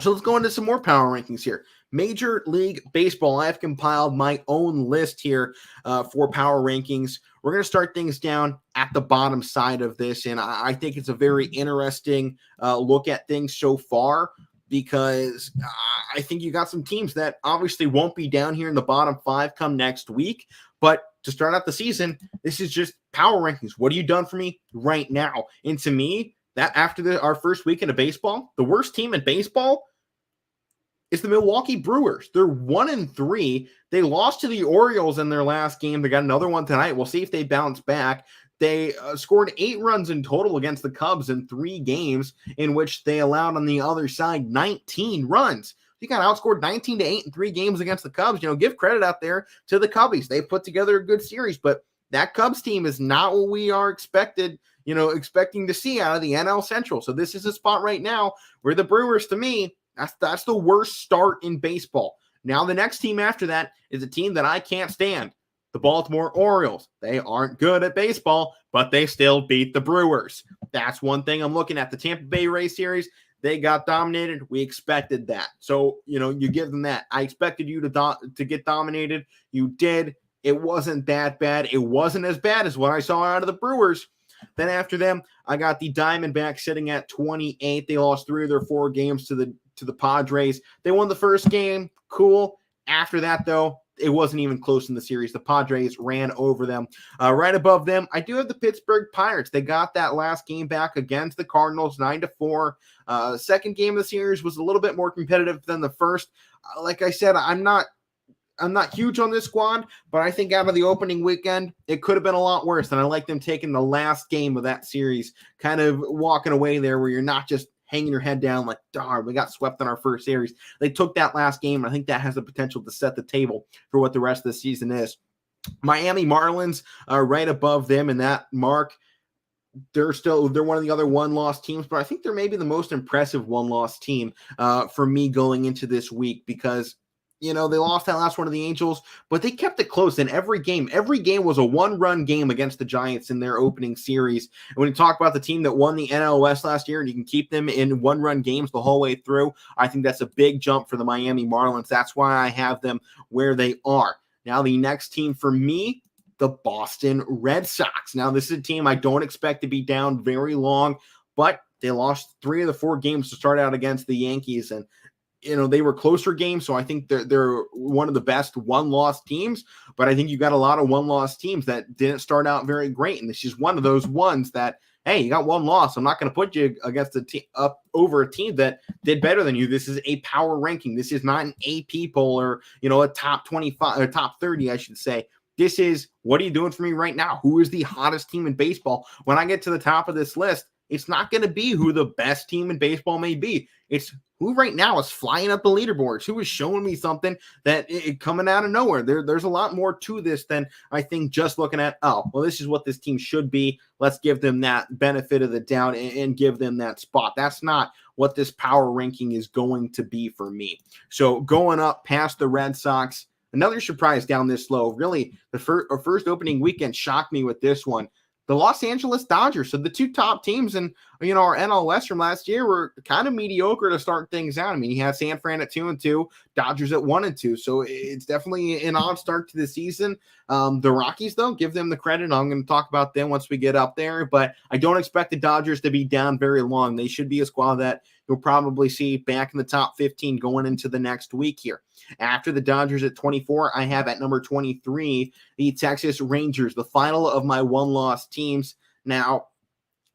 So let's go into some more power rankings here. Major League Baseball. I've compiled my own list here for power rankings. We're going to start things down at the bottom side of this, and I think it's a very interesting look at things so far because I think you got some teams that obviously won't be down here in the bottom 5 come next week, but to start out the season, this is just power rankings. What have you done for me right now? And to me, that after our first weekend of baseball, the worst team in baseball is the Milwaukee Brewers. They're 1-3. They lost to the Orioles in their last game. They got another one tonight. We'll see if they bounce back. They scored 8 runs in total against the Cubs in 3 games, in which they allowed on the other side 19 runs. You got outscored 19-8 in 3 games against the Cubs. Give credit out there to the Cubbies. They put together a good series, but that Cubs team is not what we are expecting to see out of the NL Central. So this is a spot right now where the Brewers, to me, that's the worst start in baseball. Now the next team after that is a team that I can't stand, the Baltimore Orioles. They aren't good at baseball, but they still beat the Brewers. That's one thing I'm looking at. The Tampa Bay Rays series, they got dominated. We expected that. So, you give them that. I expected you to get dominated. You did. It wasn't that bad. It wasn't as bad as what I saw out of the Brewers. Then after them, I got the Diamondbacks sitting at 28. They lost 3 of their 4 games to the Padres. They won the first game. Cool. After that, though, it wasn't even close in the series. The Padres ran over them. Right above them, I do have the Pittsburgh Pirates. They got that last game back against the Cardinals, 9-4. Second game of the series was a little bit more competitive than the first. Like I said, I'm not huge on this squad, but I think out of the opening weekend, it could have been a lot worse. And I like them taking the last game of that series, kind of walking away there where you're not just hanging your head down like, darn, we got swept in our first series. They took that last game, and I think that has the potential to set the table for what the rest of the season is. Miami Marlins are right above them in that mark. They're one of the other one-loss teams, but I think they're maybe the most impressive one-loss team for me going into this week because they lost that last one to the Angels, but they kept it close in every game. Every game was a 1-run game against the Giants in their opening series. And when you talk about the team that won the NL West last year and you can keep them in 1-run games the whole way through, I think that's a big jump for the Miami Marlins. That's why I have them where they are. Now, the next team for me, the Boston Red Sox. Now, this is a team I don't expect to be down very long, but they lost 3 of the 4 games to start out against the Yankees, and they were closer games, so I think they're one of the best one-loss teams, but I think you got a lot of one-loss teams that didn't start out very great, and this is one of those ones that, hey, you got 1 loss. I'm not going to put you against up over a team that did better than you. This is a power ranking. This is not an AP poll or, a top 25 or top 30, I should say. This is, what are you doing for me right now? Who is the hottest team in baseball? When I get to the top of this list, it's not going to be who the best team in baseball may be. It's who right now is flying up the leaderboards, who is showing me something that coming out of nowhere. There's a lot more to this than I think just looking at, this is what this team should be. Let's give them that benefit of the doubt and give them that spot. That's not what this power ranking is going to be for me. So going up past the Red Sox, another surprise down this low. Really, the first opening weekend shocked me with this one. The Los Angeles Dodgers. So the 2 top teams in our NL West from last year were kind of mediocre to start things out. I mean, you had San Fran at 2-2, Dodgers at 1-2. So it's definitely an odd start to the season. The Rockies, though, give them the credit. I'm going to talk about them once we get up there, but I don't expect the Dodgers to be down very long. They should be a squad that you'll probably see back in the top 15 going into the next week here. After the Dodgers at 24, I have at number 23 the Texas Rangers, the final of my one-loss teams. Now,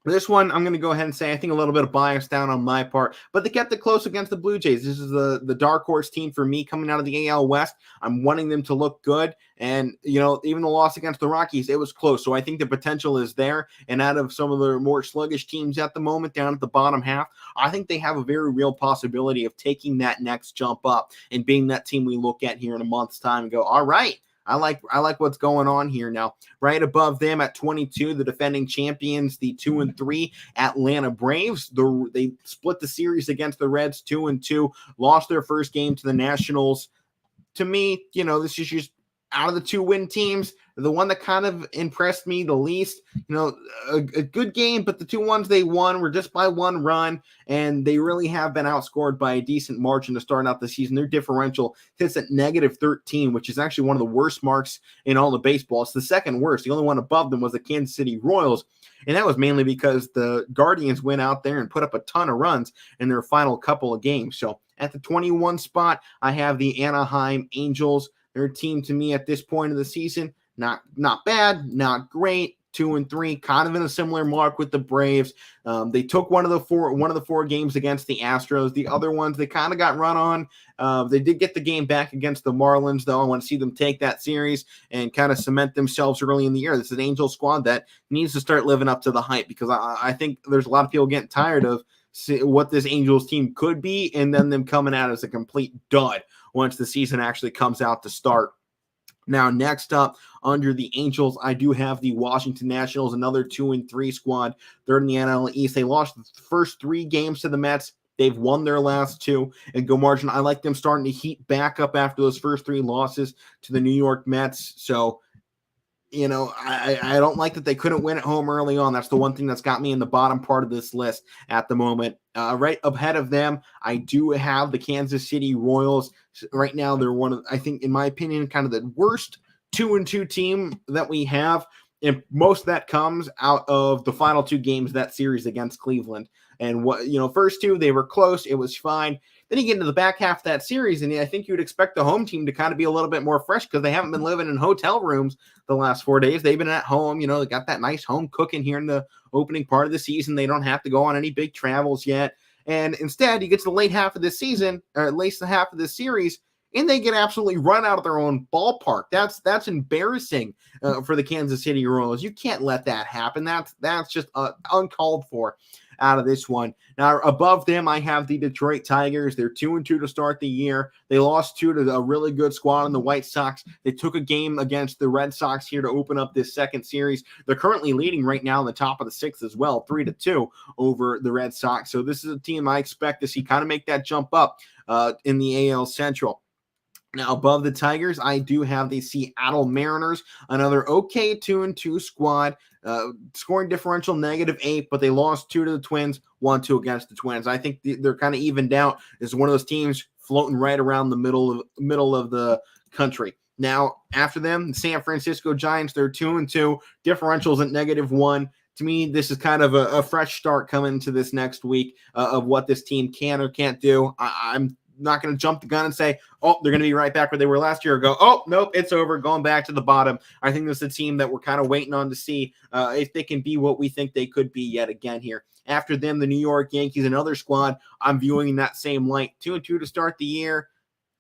This one, I'm going to go ahead and say I think a little bit of bias down on my part, but they kept it close against the Blue Jays. This is the dark horse team for me coming out of the AL West. I'm wanting them to look good, and even the loss against the Rockies, it was close. So I think the potential is there. And out of some of the more sluggish teams at the moment, down at the bottom half, I think they have a very real possibility of taking that next jump up and being that team we look at here in a month's time and go, all right. I like what's going on here now. Right above them at 22, the defending champions, the 2-3 Atlanta Braves. They split the series against the Reds 2-2, lost their first game to the Nationals. To me, this is just out of the 2-win teams, the one that kind of impressed me the least. A good game, but the 2 ones they won were just by 1 run, and they really have been outscored by a decent margin to start out the season. Their differential sits at -13, which is actually one of the worst marks in all of baseball. It's the second worst. The only one above them was the Kansas City Royals, and that was mainly because the Guardians went out there and put up a ton of runs in their final couple of games. So at the 21 spot, I have the Anaheim Angels. Their team, to me, at this point of the season, not bad, not great. 2-3, kind of in a similar mark with the Braves. They took one of the four games against the Astros. The other ones they kind of got run on. They did get the game back against the Marlins, though. I want to see them take that series and kind of cement themselves early in the year. This is an Angel squad that needs to start living up to the hype, because I think there's a lot of people getting tired of what this Angels team could be, and then them coming out as a complete dud once the season actually comes out to start. Now, next up, under the Angels, I do have the Washington Nationals, another 2-3 squad, third in the NL East. They lost the first 3 games to the Mets. They've won their last 2 and go margin. I like them starting to heat back up after those first 3 losses to the New York Mets. So, I don't like that they couldn't win at home early on. That's the one thing that's got me in the bottom part of this list at the moment. Right ahead of them, I do have the Kansas City Royals. Right now, they're one of, I think, in my opinion, kind of the worst 2-2 team that we have. And most of that comes out of the final 2 games of that series against Cleveland. And first 2, they were close. It was fine. Then you get into the back half of that series, and I think you'd expect the home team to kind of be a little bit more fresh, because they haven't been living in hotel rooms the last 4 days. They've been at home. They got that nice home cooking here in the opening part of the season. They don't have to go on any big travels yet. And instead, you get to the late half of the season, or at least the half of the series, and they get absolutely run out of their own ballpark. That's embarrassing for the Kansas City Royals. You can't let that happen. That's just uncalled for out of this one. Now, above them, I have the Detroit Tigers. They're 2-2 to start the year. They lost 2 to a really good squad in the White Sox. They took a game against the Red Sox here to open up this second series. They're currently leading right now in the top of the 6th as well, 3-2 over the Red Sox. So this is a team I expect to see kind of make that jump up in the AL Central. Now, above the Tigers, I do have the Seattle Mariners, another okay 2-2 squad, scoring differential -8, but they lost 2 to the Twins, 1-2 against the Twins. I think they're kind of evened out. This is one of those teams floating right around the middle of the country. Now, after them, the San Francisco Giants, they're 2-2, differentials at -1. To me, this is kind of a fresh start coming into this next week of what this team can or can't do. I'm not going to jump the gun and say, oh, they're going to be right back where they were last year. Go, oh, nope, it's over, going back to the bottom. I think this is a team that we're kind of waiting on to see if they can be what we think they could be yet again here. After them, the New York Yankees, another squad I'm viewing in that same light. 2-2 to start the year.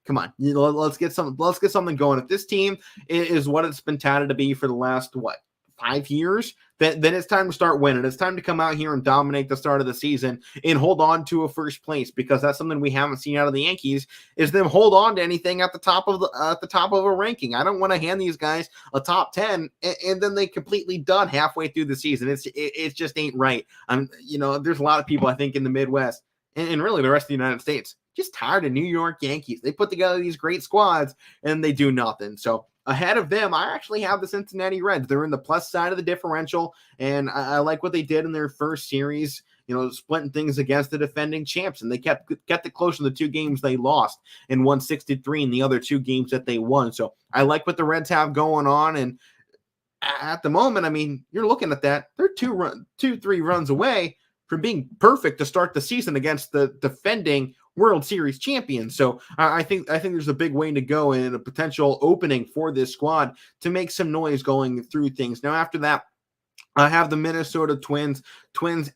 Come on, let's get something going. If this team is what it's been touted to be for the last, 5 years, then it's time to start winning. It's time to come out here and dominate the start of the season and hold on to a first place, because that's something we haven't seen out of the Yankees, is them hold on to anything at the top of a ranking. I don't want to hand these guys a top 10 and then they completely done halfway through the season. It just ain't right. There's a lot of people, I think, in the Midwest and really the rest of the United States just tired of New York Yankees. They put together these great squads and they do nothing. So ahead of them, I actually have the Cincinnati Reds. They're in the plus side of the differential, and I like what they did in their first series, splitting things against the defending champs, and they kept it close in the 2 games they lost and won 6-3 in the other 2 games that they won. So I like what the Reds have going on, and at the moment, you're looking at that. They're 2-3 runs away from being perfect to start the season against the defending World Series champions. So I think there's a big way to go and a potential opening for this squad to make some noise going through things. Now, after that, I have the Minnesota Twins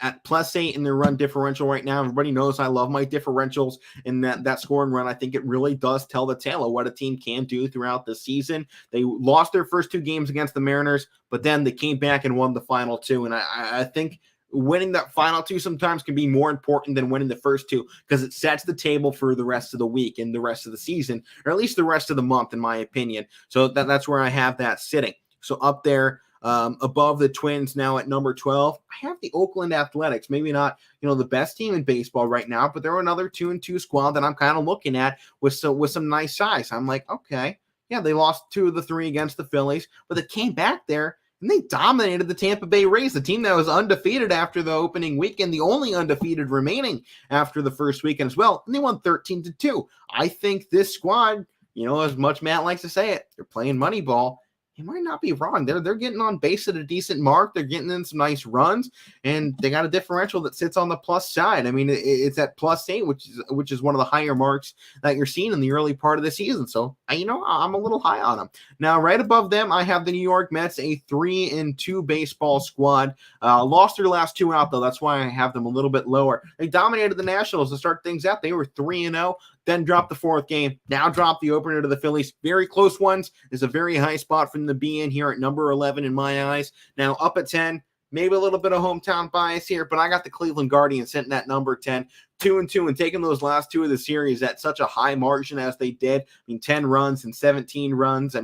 at +8 in their run differential right now. Everybody knows I love my differentials in that scoring run. I think it really does tell the tale of what a team can do throughout the season. They lost their first 2 games against the Mariners, but then they came back and won the final 2. And I think winning that final 2 sometimes can be more important than winning the first 2, because it sets the table for the rest of the week and the rest of the season, or at least the rest of the month, in my opinion. So that's where I have that sitting. So up there, above the Twins now at number 12, I have the Oakland Athletics. Maybe not, the best team in baseball right now, but they're another 2-2 squad that I'm kind of looking at with some nice size. I'm like, okay, yeah, they lost 2 of the 3 against the Phillies, but they came back there and they dominated the Tampa Bay Rays, the team that was undefeated after the opening weekend, the only undefeated remaining after the first weekend as well, and they won 13-2. I think this squad, as much Matt likes to say it, they're playing Moneyball. He might not be wrong. They're getting on base at a decent mark. They're getting in some nice runs, and they got a differential that sits on the plus side. I mean, it's at +8, which is one of the higher marks that you're seeing in the early part of the season. So, I'm a little high on them. Now, right above them, I have the New York Mets, a 3-2 baseball squad. Lost their last 2 out, though. That's why I have them a little bit lower. They dominated the Nationals to start things out. They were 3-0. Then dropped the 4th game. Now dropped the opener to the Phillies. Very close ones. Is a very high spot for them to be in here at number 11 in my eyes. Now up at 10, maybe a little bit of hometown bias here, but I got the Cleveland Guardians sitting at number 10, 2-2, and taking those last 2 of the series at such a high margin as they did. 10 runs and 17 runs.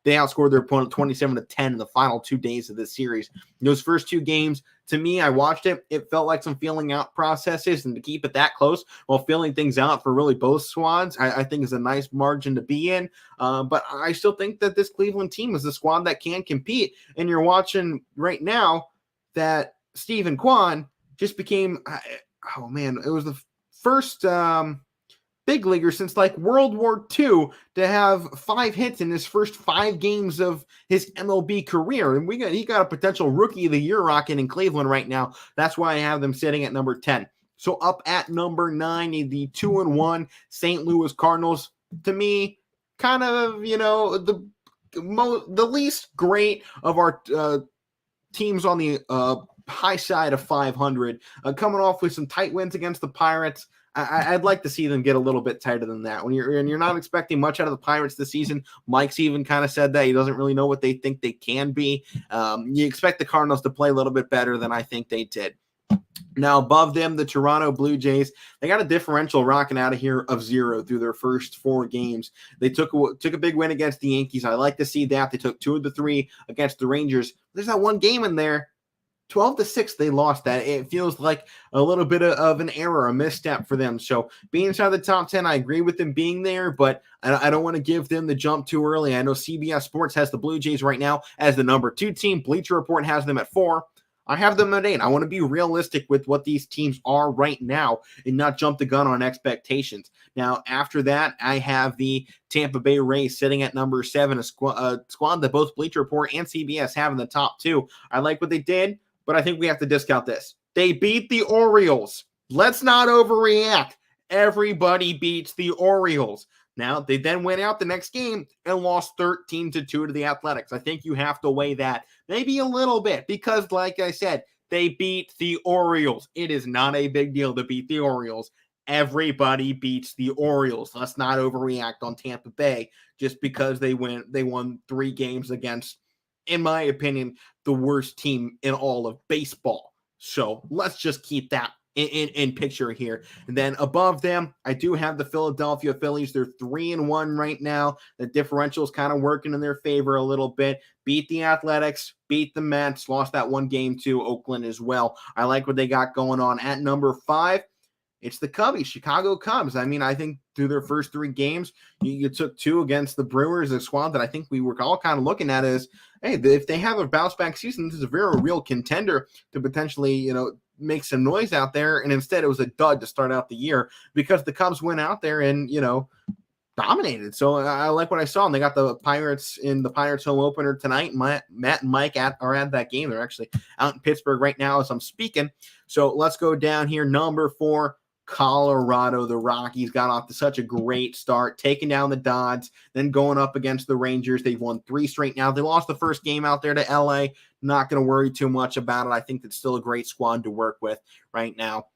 They outscored their opponent 27-10 in the final 2 days of this series. Those first 2 games, to me, I watched it. It felt like some feeling out processes, and to keep it that close while feeling things out for really both squads, I think is a nice margin to be in. But I still think that this Cleveland team is a squad that can compete. And you're watching right now that Stephen Kwan just became, it was the first big leaguer since like World War II to have 5 hits in his first 5 games of his MLB career. And he got a potential Rookie of the Year rocket in Cleveland right now. That's why I have them sitting at number 10. So up at number 9, the 2-1 St. Louis Cardinals. To me, kind of, the least great of our teams on the high side of 500, coming off with some tight wins against the Pirates. I'd like to see them get a little bit tighter than that. When you're not expecting much out of the Pirates this season, Mike's even kind of said that he doesn't really know what they think they can be. You expect the Cardinals to play a little bit better than I think they did. Now above them, the Toronto Blue Jays, they got a differential rocking out of here of 0 through their first 4 games. They took a big win against the Yankees. I like to see that. They took 2 of the 3 against the Rangers. There's that one game in there. 12-6, they lost that. It feels like a little bit of an error, a misstep for them. So being inside the top 10, I agree with them being there, but I don't want to give them the jump too early. I know CBS Sports has the Blue Jays right now as the number 2 team. Bleacher Report has them at 4. I have them at 8. I want to be realistic with what these teams are right now and not jump the gun on expectations. Now, after that, I have the Tampa Bay Rays sitting at number 7, a squad that both Bleacher Report and CBS have in the top 2. I like what they did, but I think we have to discount this. They beat the Orioles. Let's not overreact. Everybody beats the Orioles. Now, they then went out the next game and lost 13-2 to the Athletics. I think you have to weigh that maybe a little bit because, like I said, they beat the Orioles. It is not a big deal to beat the Orioles. Everybody beats the Orioles. Let's not overreact on Tampa Bay just because they won 3 games against, in my opinion, the worst team in all of baseball. So let's just keep that in picture here. And then above them, I do have the Philadelphia Phillies. They're 3-1 right now. The differential is kind of working in their favor a little bit. Beat the Athletics, beat the Mets, lost that 1 game to Oakland as well. I like what they got going on. At number 5, it's the Cubbies, Chicago Cubs. I think through their first 3 games, you took 2 against the Brewers, a squad that I think we were all kind of looking at as, hey, if they have a bounce-back season, this is a very real contender to potentially, make some noise out there. And instead, it was a dud to start out the year because the Cubs went out there and, dominated. So I like what I saw. And they got the Pirates in the Pirates home opener tonight. Matt and Mike are at that game. They're actually out in Pittsburgh right now as I'm speaking. So let's go down here. Number 4. Colorado. The Rockies got off to such a great start, taking down the Dodgers, then going up against the Rangers. They've won 3 straight now. They lost the first game out there to LA. Not going to worry too much about it. I think that's still a great squad to work with right now.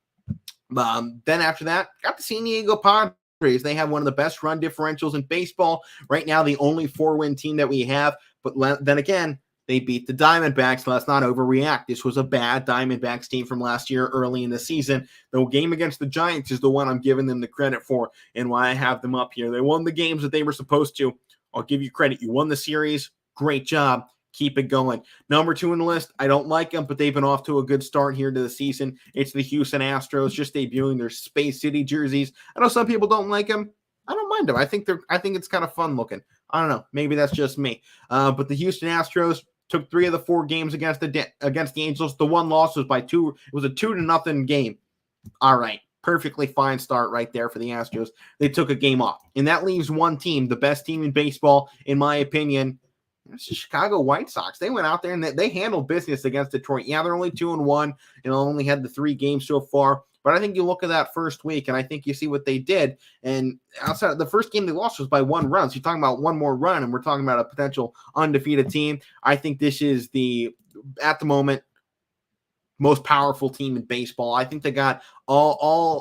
Then after that, got the San Diego Padres. They have one of the best run differentials in baseball. Right now, the only 4-win team that we have. But then again, they beat the Diamondbacks. Let's not overreact. This was a bad Diamondbacks team from last year early in the season. The game against the Giants is the one I'm giving them the credit for and why I have them up here. They won the games that they were supposed to. I'll give you credit. You won the series. Great job. Keep it going. Number 2 in the list, I don't like them, but they've been off to a good start here to the season. It's the Houston Astros, just debuting their Space City jerseys. I know some people don't like them. I don't mind them. I think it's kind of fun looking. I don't know. Maybe that's just me. But the Houston Astros took 3 of the 4 games against the Angels. The one loss was by 2. It was a 2-0 game. All right. Perfectly fine start right there for the Astros. They took a game off. And that leaves one team, the best team in baseball, in my opinion. It's the Chicago White Sox. They went out there and they handled business against Detroit. Yeah, they're only 2-1 and only had the 3 games so far. But I think you look at that first week and I think you see what they did. And outside of the first game they lost was by 1 run. So you're talking about one more run and we're talking about a potential undefeated team. I think this is at the moment, most powerful team in baseball. I think they got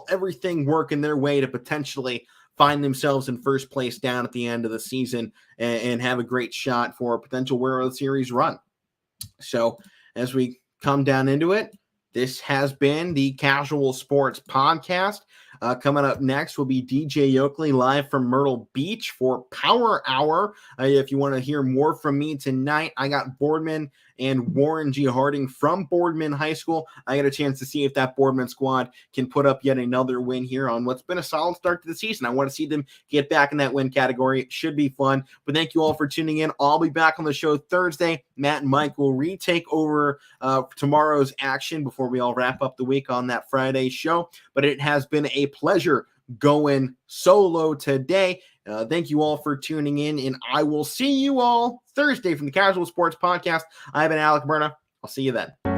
everything working their way to potentially find themselves in first place down at the end of the season and have a great shot for a potential World Series run. So as we come down into it, this has been the Casual Sports Podcast. Coming up next will be DJ Oakley live from Myrtle Beach for Power Hour. If you want to hear more from me tonight, I got Boardman and Warren G. Harding from Boardman High School. I got a chance to see if that Boardman squad can put up yet another win here on what's been a solid start to the season. I want to see them get back in that win category. It should be fun. But thank you all for tuning in. I'll be back on the show Thursday. Matt and Mike will retake over tomorrow's action before we all wrap up the week on that Friday show. But it has been a pleasure going solo today. Thank you all for tuning in, and I will see you all Thursday from the Casual Sports Podcast. I've been Alek Koberna. I'll see you then.